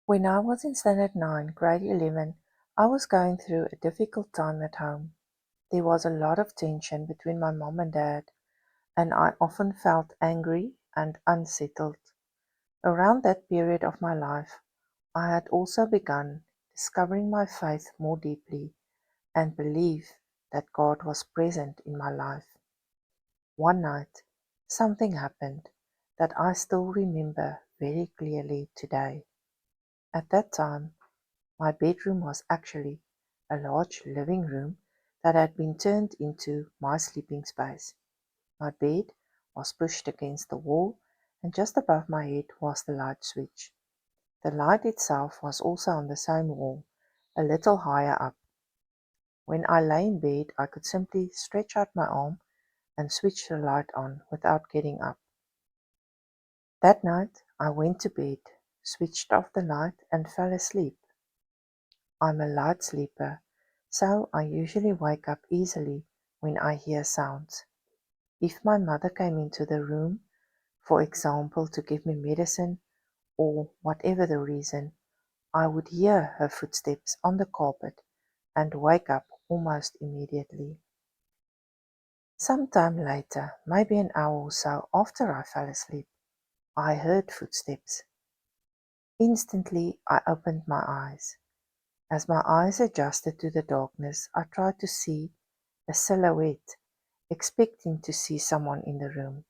When I was in Standard 9, Grade 11, I was going through a difficult time at home. There was a lot of tension between my mom and dad, and I often felt angry and unsettled. Around that period of my life, I had also begun discovering my faith more deeply and believed that God was present in my life. One night, something happened that I still remember very clearly today. At that time, my bedroom was actually a large living room that had been turned into my sleeping space. My bed was pushed against the wall, and just above my head was the light switch. The light itself was also on the same wall, a little higher up. When I lay in bed, I could simply stretch out my arm and switch the light on without getting up. That night, I went to bed, switched off the light, and fell asleep. I'm a light sleeper, so I usually wake up easily when I hear sounds. If my mother came into the room, for example, to give me medicine or whatever the reason, I would hear her footsteps on the carpet and wake up almost immediately. Some time later, maybe an hour or so after I fell asleep, I heard footsteps. Instantly, I opened my eyes. As my eyes adjusted to the darkness, I tried to see a silhouette, expecting to see someone in the room.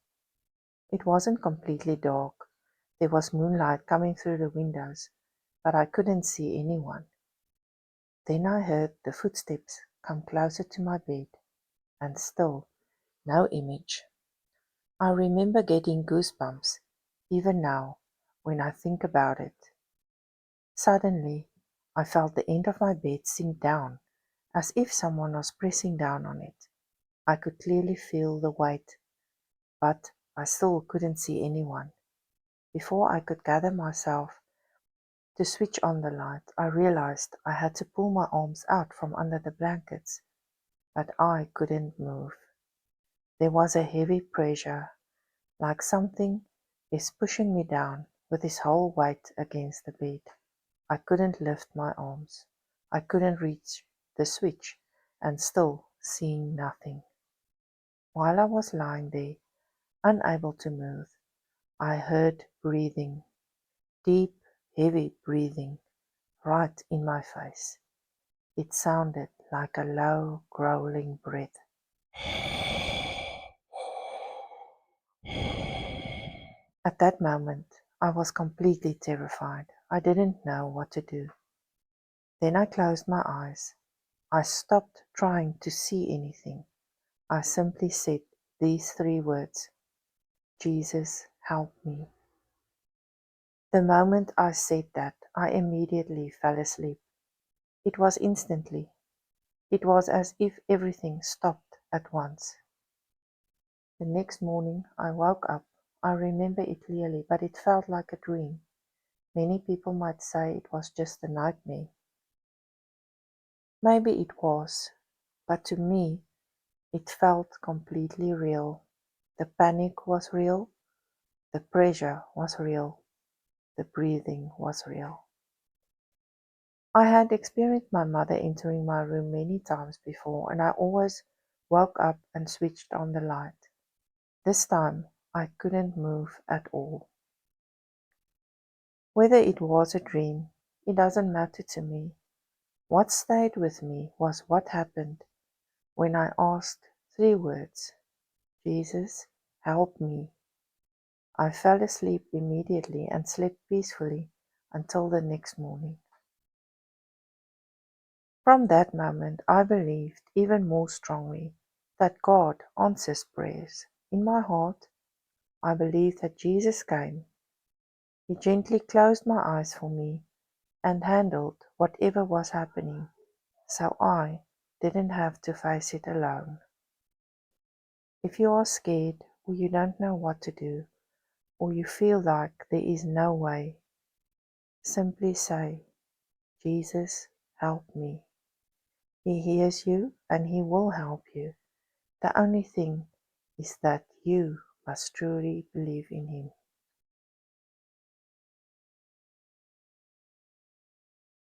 It wasn't completely dark. There was moonlight coming through the windows, but I couldn't see anyone. Then I heard the footsteps come closer to my bed, and still no image. I remember getting goosebumps, even now, when I think about it. Suddenly, I felt the end of my bed sink down, as if someone was pressing down on it. I could clearly feel the weight, but I still couldn't see anyone. Before I could gather myself to switch on the light, I realized I had to pull my arms out from under the blankets, but I couldn't move. There was a heavy pressure, like something is pushing me down with its whole weight against the bed. I couldn't lift my arms. I couldn't reach the switch, and still seeing nothing. While I was lying there, unable to move, I heard breathing, deep, heavy breathing, right in my face. It sounded like a low, growling breath. At that moment, I was completely terrified. I didn't know what to do. Then I closed my eyes. I stopped trying to see anything. I simply said these three words: Jesus, help me. The moment I said that, I immediately fell asleep. It was instantly. It was as if everything stopped at once. The next morning I woke up. I remember it clearly, but it felt like a dream. Many people might say it was just a nightmare. Maybe it was, but to me it felt completely real. The panic was real, the pressure was real, the breathing was real. I had experienced my mother entering my room many times before, and I always woke up and switched on the light. This time I couldn't move at all. Whether it was a dream, it doesn't matter to me. What stayed with me was what happened when I asked three words: Jesus, help me. I fell asleep immediately and slept peacefully until the next morning. From that moment, I believed even more strongly that God answers prayers. In my heart, I believed that Jesus came. He gently closed my eyes for me and handled whatever was happening, so I didn't have to face it alone. If you are scared, or you don't know what to do, or you feel like there is no way, simply say, Jesus, help me. He hears you and He will help you. The only thing is that you must truly believe in Him.